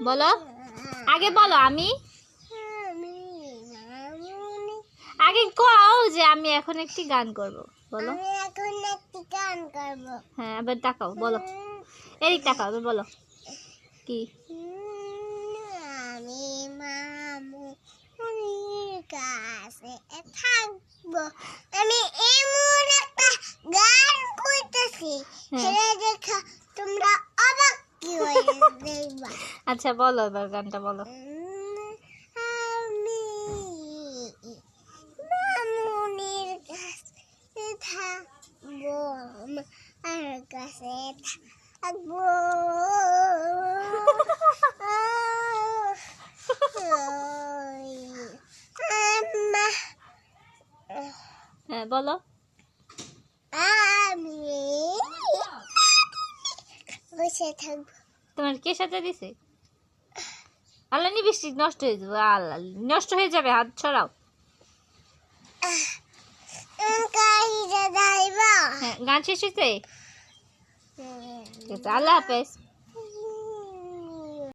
বলো আগে বলো আমি আগে কও যে আমি এখন একটি গান করব বলো আমি এখন একটি গান করব হ্যাঁ এবার তাকাও বলো এদিক তাকাও এবার বলো কি আমি মামুনির কাছে থাকবো আমি এমন একটা গান কইতেছি সেটা দেখা তোমরা অবাক কি হয়ে দেখবা আচ্ছা বলো এবার গানটা বলো আমি মামুনির কাছে থাকবো আমার কাছে থাকবো হ্যাঁ বলো আমি বসে থাকবো তোমার কে সাথে দিছে আল্লাহ নি বৃষ্টি নষ্ট হয়ে যাবে আল্লাহ নষ্ট হয়ে যাবে হাত ছড়াও হ্যাঁ গান শেষ হয়েছে আল্লাহ হাফেজ